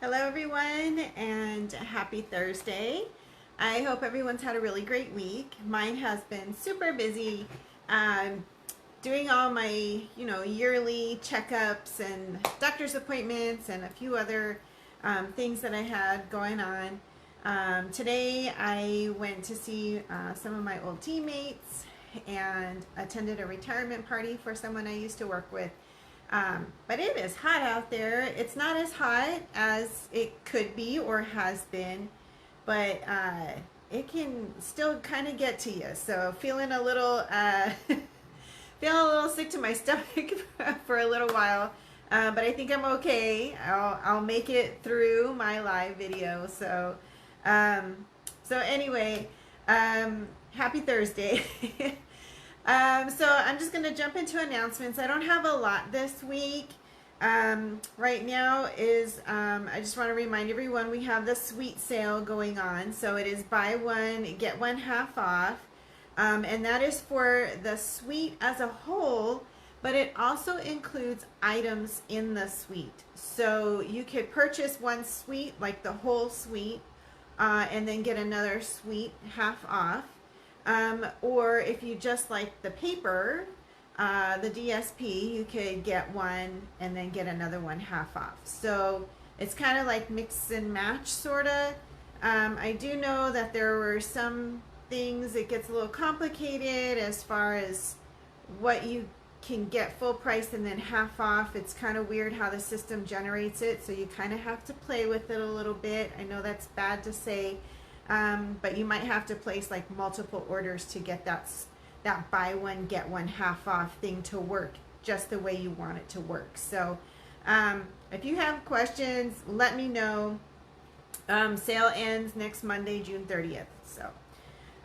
Hello everyone and happy Thursday. I hope everyone's had a really great week. Mine has been super busy doing all my, yearly checkups and doctor's appointments and a few other things that I had going on. Today I went to see some of my old teammates and attended a retirement party for someone I used to work with. But it is hot out there. It's not as hot as it could be or has been, but it can still kind of get to you. So feeling a little, feeling a little sick to my stomach for a little while, but I think I'm okay. I'll make it through my live video. So, anyway, happy Thursday. So I'm just going to jump into announcements. I don't have a lot this week. Right now is, I just want to remind everyone we have the sweet sale going on. So it is buy one, get one half off. And that is for the suite as a whole, but it also includes items in the suite. So you could purchase one suite, like the whole suite, and then get another suite half off. Or if you just like the paper, the DSP, you could get one and then get another one half off. So it's kind of like mix and match, sort of. I do know that there were some things, it gets a little complicated as far as what you can get full price and then half off. It's kind of weird how the system generates it, so you kind of have to play with it a little bit. I know that's bad to say. But you might have to place like multiple orders to get that buy one get one half off thing to work just the way you want it to work. So if you have questions, let me know. Sale ends next Monday, June 30th. So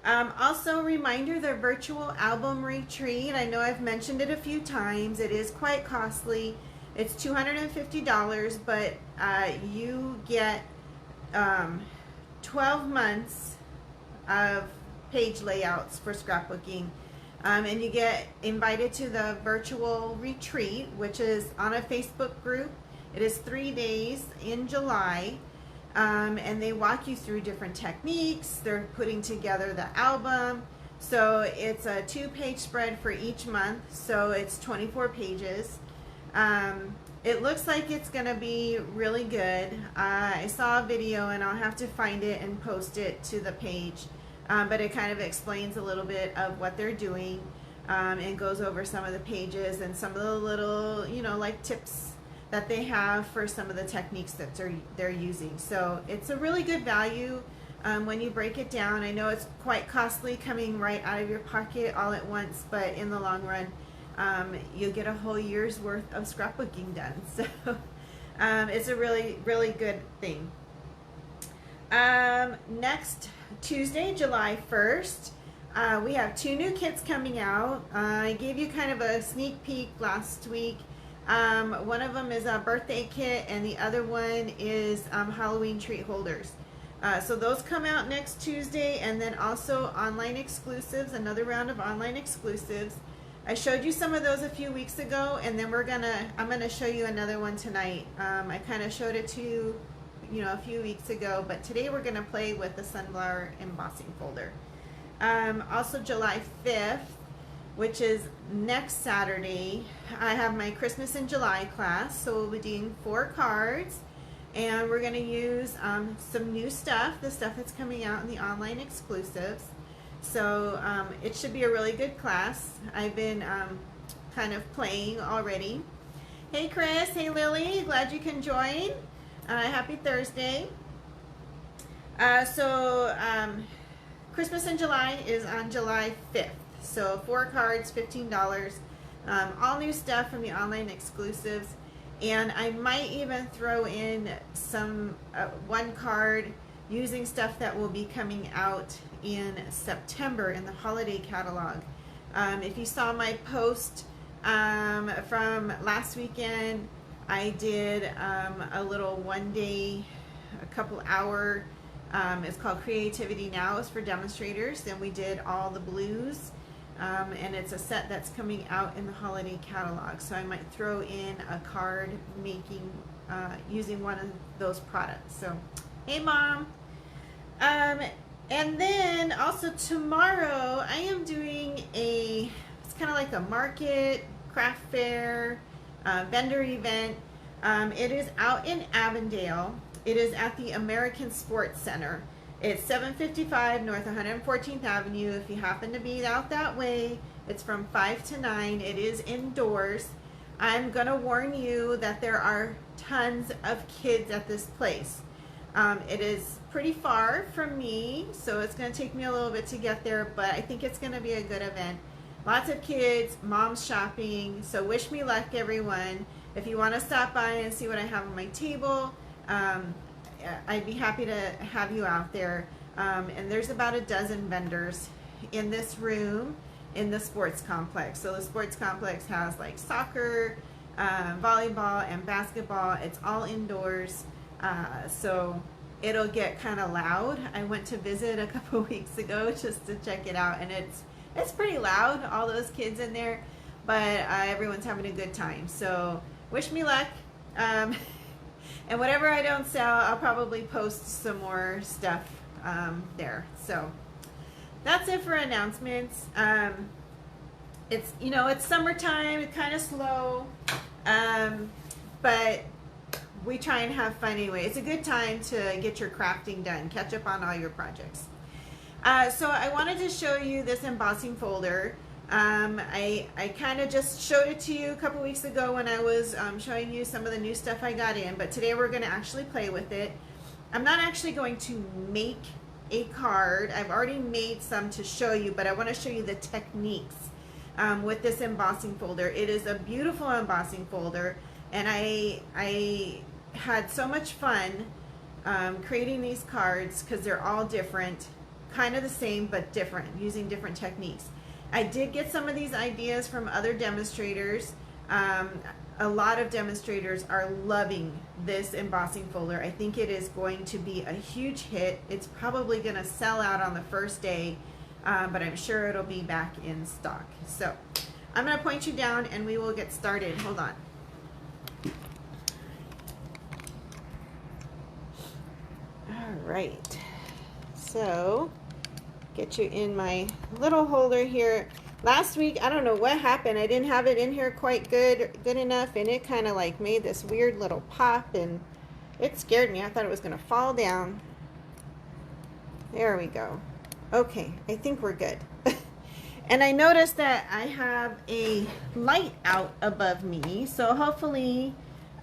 also reminder, the virtual album retreat. I know I've mentioned it a few times. It is quite costly. It's $250, but you get 12 months of page layouts for scrapbooking, and you get invited to the virtual retreat, which is on a Facebook group. It is 3 days in July, and they walk you through different techniques. They're putting together the album, so it's a 2-page spread for each month, so it's 24 pages. It looks like it's going to be really good. I saw a video and I'll have to find it and post it to the page. But it kind of explains a little bit of what they're doing, and goes over some of the pages and some of the little, like tips that they have for some of the techniques that they're using. So it's a really good value when you break it down. I know it's quite costly coming right out of your pocket all at once, but in the long run, you'll get a whole year's worth of scrapbooking done. So it's a really, really good thing. Next Tuesday, July 1st, we have 2 new kits coming out. I gave you kind of a sneak peek last week. One of them is a birthday kit and the other one is Halloween treat holders. So those come out next Tuesday, and then also online exclusives, another round of online exclusives. I showed you some of those a few weeks ago, and then I'm gonna show you another one tonight. I kind of showed it to you, a few weeks ago, but today we're gonna play with the Sunflower Embossing folder. Also July 5th, which is next Saturday, I have my Christmas in July class, so we'll be doing 4 cards, and we're gonna use some new stuff, the stuff that's coming out in the online exclusives. So it should be a really good class. I've been kind of playing already. Hey Chris, hey Lily, glad you can join. Happy Thursday. Christmas in July is on July 5th. So 4 cards, $15. All new stuff from the online exclusives. And I might even throw in some one card using stuff that will be coming out in September in the holiday catalog. If you saw my post from last weekend, I did a little one-day, a couple hour, it's called Creativity Now. It's for demonstrators, and we did all the blues, and it's a set that's coming out in the holiday catalog. So I might throw in a card making using one of those products. So, hey Mom. And then also tomorrow I am doing it's kind of like a market, craft fair, vendor event. It is out in Avondale. It is at the American Sports Center. It's 755 North 114th Avenue. If you happen to be out that way, it's from 5 to 9. It is indoors. I'm going to warn you that there are tons of kids at this place. It is pretty far from me, so it's going to take me a little bit to get there, but I think it's going to be a good event. Lots of kids, moms shopping, so wish me luck, everyone. If you want to stop by and see what I have on my table, I'd be happy to have you out there. And there's about a dozen vendors in this room in the sports complex. So the sports complex has like soccer, volleyball, and basketball. It's all indoors. So it'll get kind of loud. I went to visit a couple weeks ago just to check it out, and it's pretty loud, all those kids in there, but everyone's having a good time. So wish me luck. And whatever I don't sell, I'll probably post some more stuff there. So that's it for announcements. It's, you know, it's summertime, it's kind of slow, but we try and have fun anyway. It's a good time to get your crafting done, catch up on all your projects. So I wanted to show you this embossing folder. I kind of just showed it to you a couple weeks ago when I was showing you some of the new stuff I got in, but today we're going to actually play with it. I'm not actually going to make a card. I've already made some to show you, but I want to show you the techniques with this embossing folder. It is a beautiful embossing folder, and I had so much fun creating these cards because they're all different, kind of the same but different, using different techniques. I did get some of these ideas from other demonstrators. A lot of demonstrators are loving this embossing folder. I think it is going to be a huge hit. It's probably going to sell out on the first day, but I'm sure it'll be back in stock. So I'm going to point you down and we will get started. Hold on. All right. So get you in my little holder here. Last week, I don't know what happened. I didn't have it in here quite good enough, and it kind of like made this weird little pop, and it scared me. I thought it was going to fall down. There we go. Okay, I think we're good. And I noticed that I have a light out above me, so hopefully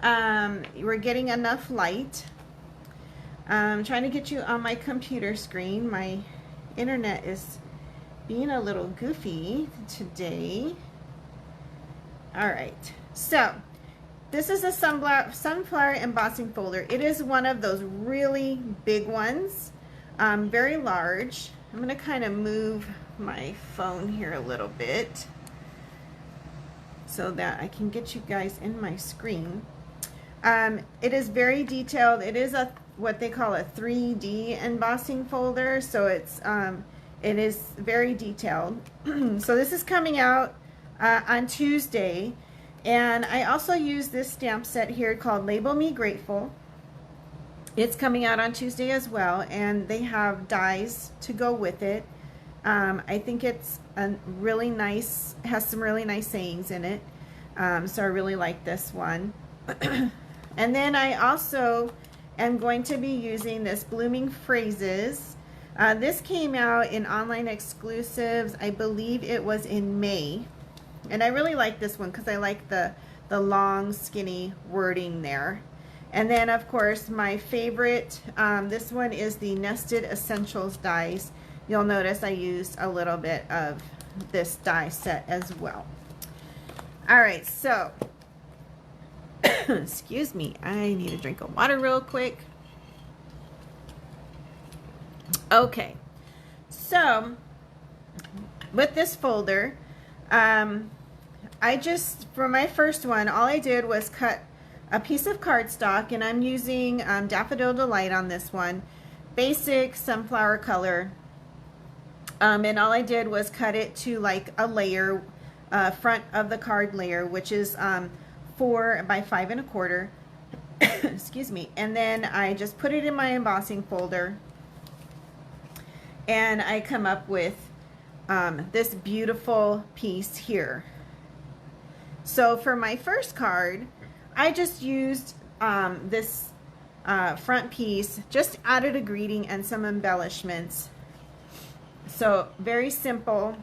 we're getting enough light. I'm trying to get you on my computer screen. My internet is being a little goofy today. All right, so this is a sunflower embossing folder. It is one of those really big ones, very large. I'm going to kind of move my phone here a little bit so that I can get you guys in my screen. It is very detailed. It is what they call a 3D embossing folder, so it is very detailed. So this is coming out on Tuesday, and I also use this stamp set here called Label Me Grateful. It's coming out on Tuesday as well, and they have dies to go with it. I think it's really nice, has some really nice sayings in it, so I really like this one. And then I also am going to be using this Blooming Phrases. This came out in online exclusives. I believe it was in May, and I really like this one because I like the long skinny wording there. And then of course my favorite, this one is the Nested Essentials dies. You'll notice I used a little bit of this die set as well. All right, so excuse me, I need a drink of water real quick. Okay, so with this folder, for my first one, all I did was cut a piece of cardstock, and I'm using Daffodil Delight on this one, basic sunflower color, and all I did was cut it to like a layer, front of the card layer, which is 4 by 5 1/4. Excuse me. And then I just put it in my embossing folder, and I come up with this beautiful piece here. So for my first card, I just used this front piece, just added a greeting and some embellishments. So very simple.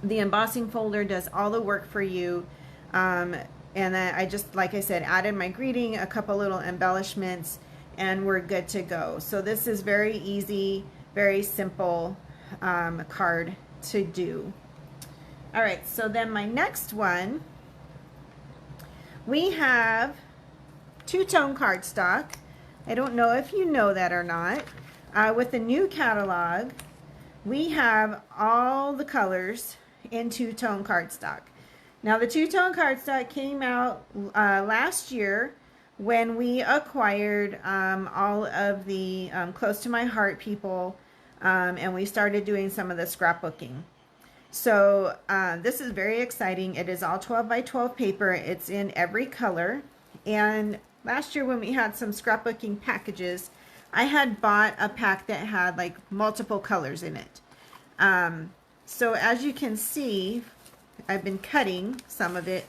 The embossing folder does all the work for you. And then I just, like I said, added my greeting, a couple little embellishments, and we're good to go. So this is very easy, very simple card to do. All right, so then my next one, we have two-tone cardstock. I don't know if you know that or not. With the new catalog, we have all the colors in two-tone cardstock. Now the two-tone cardstock came out last year when we acquired all of the Close to My Heart people, and we started doing some of the scrapbooking. So this is very exciting. It is all 12 by 12 paper. It's in every color. And last year when we had some scrapbooking packages, I had bought a pack that had like multiple colors in it. So as you can see, I've been cutting some of it,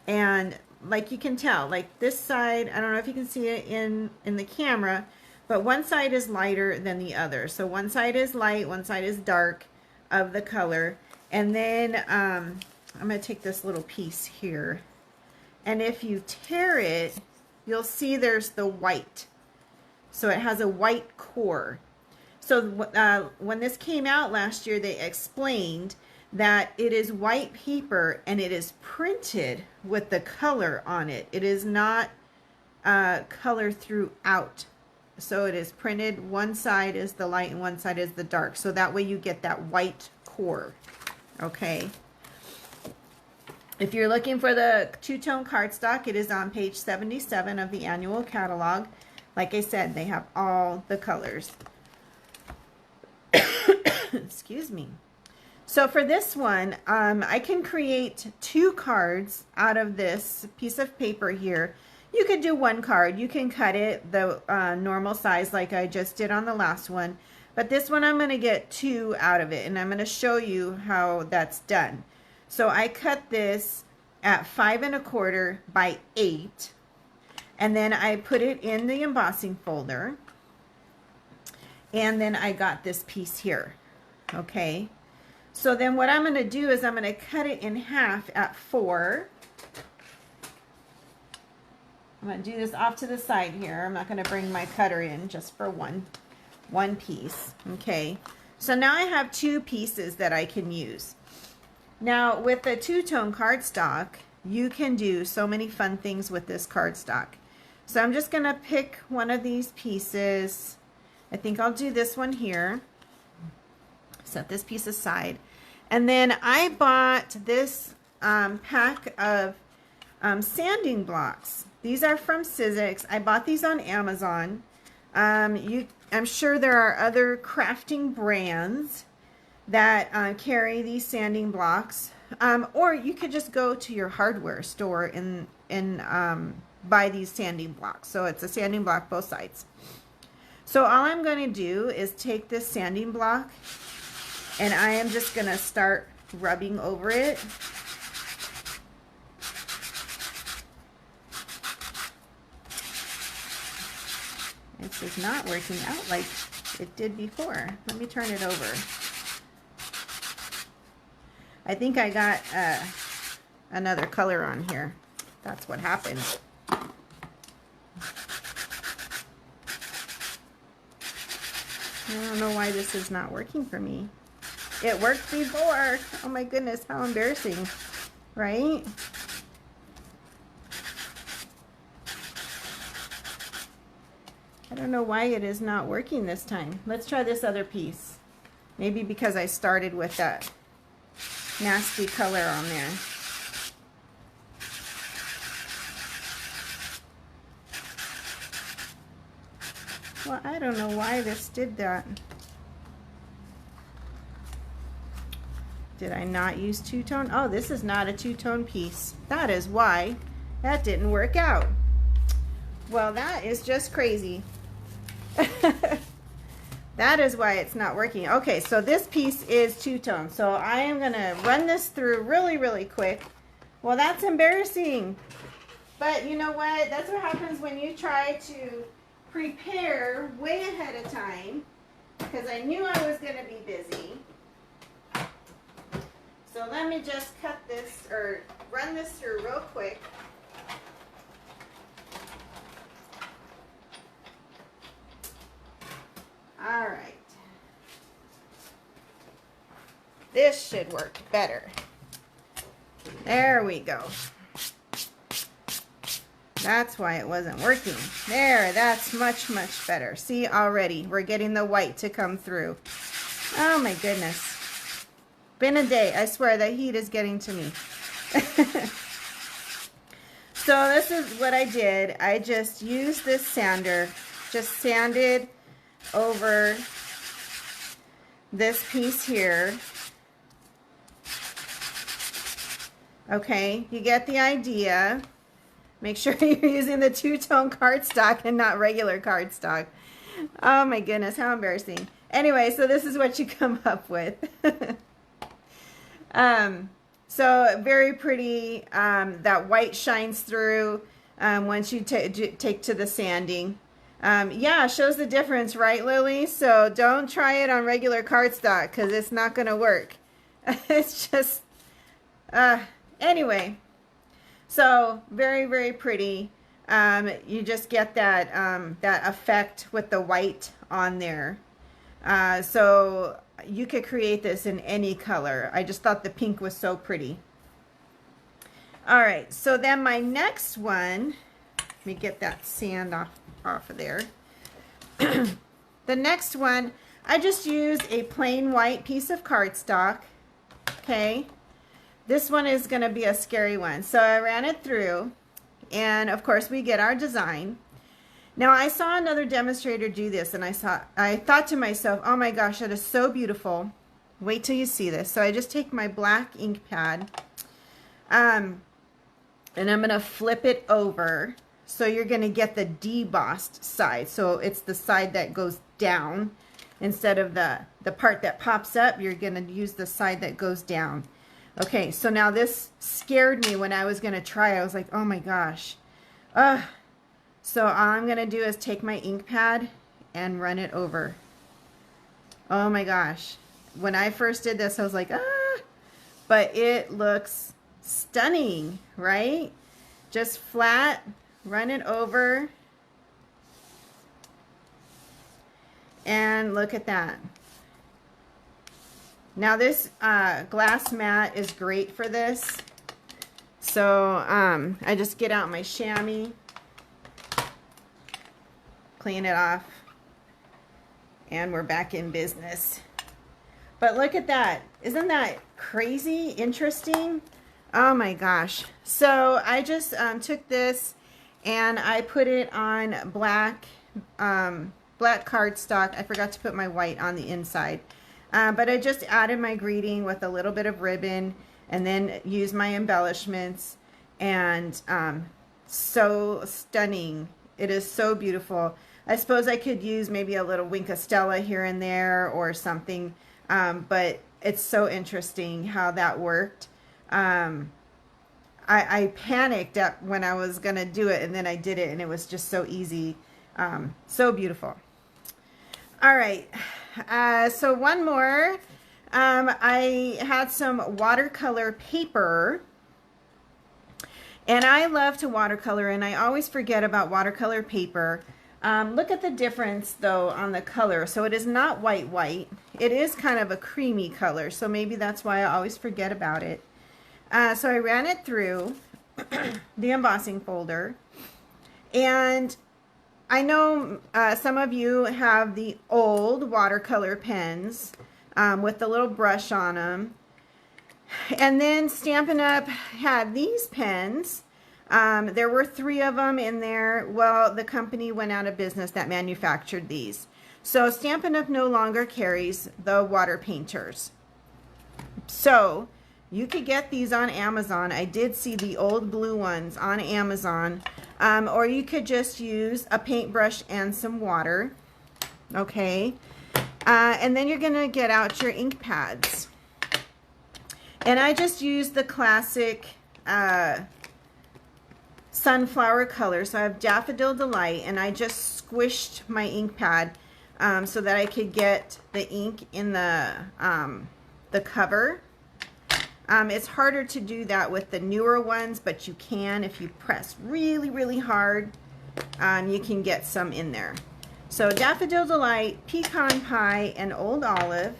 and like you can tell, like this side, I don't know if you can see it in the camera, but one side is lighter than the other. So one side is light, one side is dark of the color. And then I'm going to take this little piece here, and if you tear it, you'll see there's the white. So it has a white core. So when this came out last year, they explained that it is white paper and it is printed with the color on it. It is not color throughout. So it is printed, one side is the light and one side is the dark. So that way you get that white core. Okay. If you're looking for the two-tone cardstock, it is on page 77 of the annual catalog. Like I said, they have all the colors. Excuse me. So for this one, I can create 2 cards out of this piece of paper here. You could do 1 card. You can cut it the normal size like I just did on the last one. But this one I'm going to get 2 out of it, and I'm going to show you how that's done. So I cut this at 5 1/4 by 8, and then I put it in the embossing folder, and then I got this piece here. Okay, so then what I'm going to do is I'm going to cut it in half at 4. I'm going to do this off to the side here. I'm not going to bring my cutter in, just for one piece. Okay, so now I have 2 pieces that I can use. Now with the two-tone cardstock, you can do so many fun things with this cardstock. So I'm just going to pick one of these pieces. I think I'll do this one here. Set this piece aside. And then I bought this pack of sanding blocks. These are from Sizzix. I bought these on Amazon. I'm sure there are other crafting brands that carry these sanding blocks, or you could just go to your hardware store and buy these sanding blocks. So it's a sanding block both sides. So all I'm going to do is take this sanding block, and I am just going to start rubbing over it. This is not working out like it did before. Let me turn it over. I think I got another color on here. That's what happened. I don't know why this is not working for me. It worked before. Oh my goodness, how embarrassing, right? I don't know why it is not working this time. Let's try this other piece. Maybe because I started with that nasty color on there. Well, I don't know why this did that. Did I not use two-tone? Oh, this is not a two-tone piece. That is why that didn't work out. Well, that is just crazy. That is why it's not working. Okay, so this piece is two-tone. So I am going to run this through really, really quick. Well, that's embarrassing. But you know what? That's what happens when you try to prepare way ahead of time. Because I knew I was going to be busy. So let me just cut this, or run this through real quick. All right. This should work better. There we go. That's why it wasn't working. There, that's much, much better. See, already we're getting the white to come through. Oh my goodness. Been a day. I swear that heat is getting to me. So this is what I did. I just used this sander, just sanded over this piece here. Okay, you get the idea. Make sure you're using the two-tone cardstock and not regular cardstock. Oh my goodness, how embarrassing. Anyway, so this is what you come up with. So very pretty. That white shines through once you take to the sanding. Yeah, shows the difference, right, Lily? So don't try it on regular cardstock because it's not going to work. It's just, anyway. So very, very pretty. You just get that, that effect with the white on there. So you could create this in any color. I just thought the pink was so pretty. All right, so then my next one, let me get that sand off of there. The next one, I just used a plain white piece of cardstock. Okay, this one is going to be a scary one. So I ran it through, and of course we get our design. Now I saw another demonstrator do this, and I thought to myself, oh my gosh, that is so beautiful. Wait till you see this. So I just take my black ink pad, and I'm going to flip it over. So you're going to get the debossed side. So it's the side that goes down instead of the part that pops up. You're going to use the side that goes down. Okay, so now this scared me when I was going to try. I was like, oh my gosh. So all I'm going to do is take my ink pad and run it over. Oh my gosh. When I first did this, I was like, but it looks stunning, right? Just flat, run it over. And look at that. Now this glass mat is great for this. So I just get out my chamois, clean it off, and we're back in business. But look at that. Isn't that crazy interesting? Oh my gosh. So I just took this and I put it on black cardstock. I forgot to put my white on the inside. But I just added my greeting with a little bit of ribbon and then used my embellishments. And so stunning. It is so beautiful. I suppose I could use maybe a little Wink of Stella here and there or something. But it's so interesting how that worked. I panicked when I was going to do it, and then I did it, and it was just so easy. So beautiful. All right. So one more. I had some watercolor paper. And I love to watercolor, and I always forget about watercolor paper. Look at the difference, though, on the color. So it is not white. It is kind of a creamy color, so maybe that's why I always forget about it. So I ran it through the embossing folder. And I know some of you have the old watercolor pens with the little brush on them. And then Stampin' Up! Had these pens. There were 3 of them in there. Well, the company went out of business that manufactured these. So Stampin' Up! No longer carries the water painters. So You could get these on Amazon. I did see the old blue ones on Amazon. Or you could just use a paintbrush and some water. Okay. And then you're going to get out your ink pads. And I just used the classic Sunflower color. So I have Daffodil Delight, and I just squished my ink pad so that I could get the ink in the cover. It's harder to do that with the newer ones, but you can if you press really, really hard. You can get some in there. So Daffodil Delight, Pecan Pie, and Old Olive.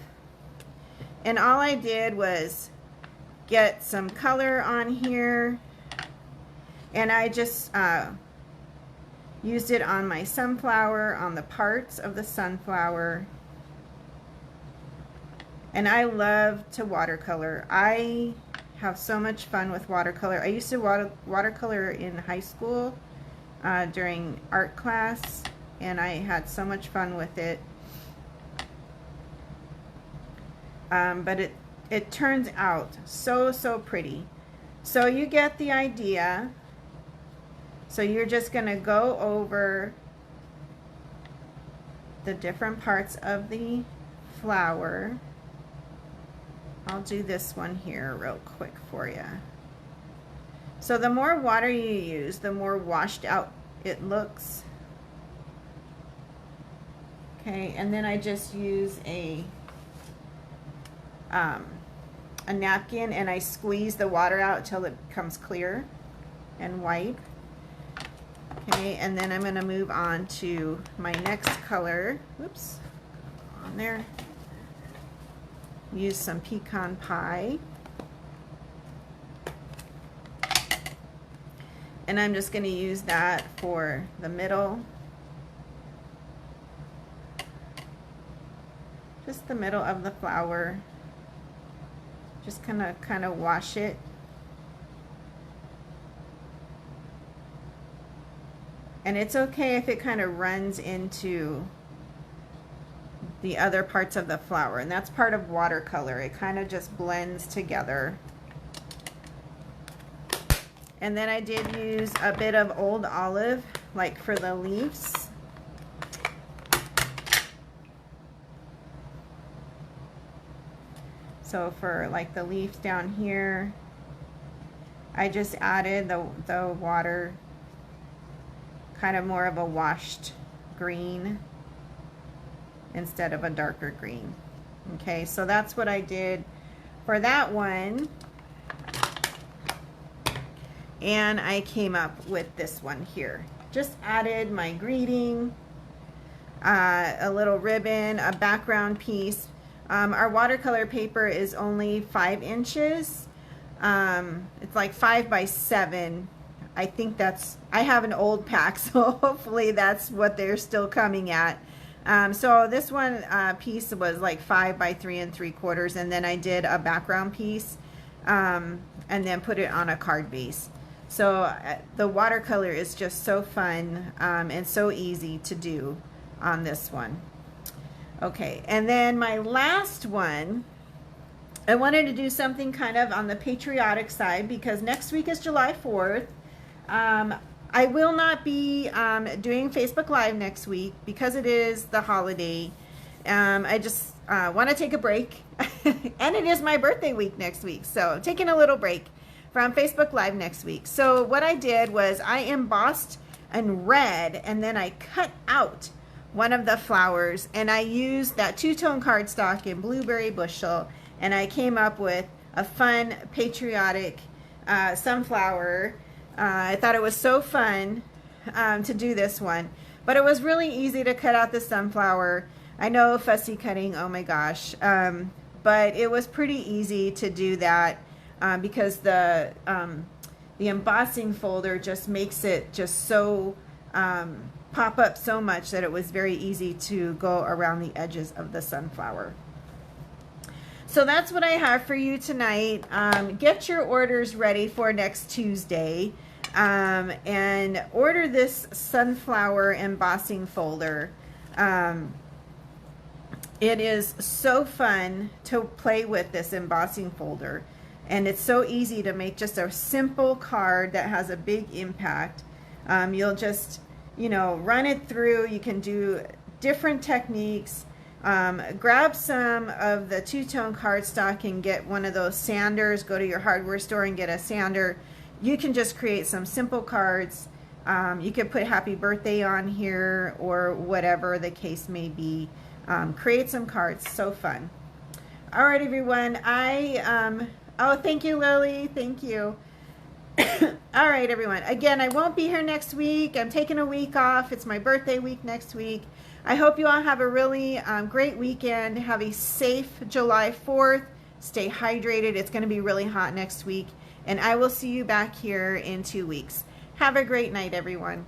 And all I did was get some color on here. And I just used it on my sunflower, on the parts of the sunflower. And I love to watercolor. I have so much fun with watercolor. I used to watercolor in high school during art class, and I had so much fun with it. But it turns out so pretty. So you get the idea. So you're just going to go over the different parts of the flower. I'll do this one here real quick for you. So the more water you use, the more washed out it looks. Okay, and then I just use a napkin, and I squeeze the water out till it becomes clear and white. Okay, and then I'm going to move on to my next color. Whoops, on there. Use some Pecan Pie. And I'm just going to use that for the middle. Just the middle of the flower. Just kind of wash it. And it's okay if it kind of runs into the other parts of the flower, and that's part of watercolor. It kind of just blends together. And then I did use a bit of Old Olive, like for the leaves. So for like the leaf down here, I just added the water, kind of more of a washed green instead of a darker green. Okay, so that's what I did for that one. And I came up with this one here. Just added my greeting, a little ribbon, a background piece. Our watercolor paper is only 5 inches. It's like 5 by 7. I think that's, I have an old pack, so hopefully that's what they're still coming at. So this one piece was like 5 by 3 3/4, and then I did a background piece and then put it on a card base. So the watercolor is just so fun and so easy to do on this one. Okay, and then my last one, I wanted to do something kind of on the patriotic side because next week is July 4th. I will not be doing Facebook Live next week because it is the holiday. I just want to take a break. And it is my birthday week next week. So taking a little break from Facebook Live next week. So what I did was I embossed in red, and then I cut out one of the flowers, and I used that two-tone cardstock in Blueberry Bushel, and I came up with a fun patriotic sunflower. I thought it was so fun to do this one, but it was really easy to cut out the sunflower. I know, fussy cutting, oh my gosh, but it was pretty easy to do that because the embossing folder just makes it just so pop up so much that it was very easy to go around the edges of the sunflower. So that's what I have for you tonight. Get your orders ready for next Tuesday and order this sunflower embossing folder. It is so fun to play with this embossing folder. And it's so easy to make just a simple card that has a big impact. You'll just, you know, run it through. You can do different techniques. Grab some of the two-tone cardstock and get one of those sanders. Go to your hardware store and get a sander. You can just create some simple cards. You could put happy birthday on here or whatever the case may be. Create some cards. So fun. All right, everyone. Oh, thank you, Lily. Thank you. All right, everyone. Again, I won't be here next week. I'm taking a week off. It's my birthday week next week. I hope you all have a really great weekend. Have a safe July 4th. Stay hydrated. It's going to be really hot next week. And I will see you back here in 2 weeks. Have a great night, everyone.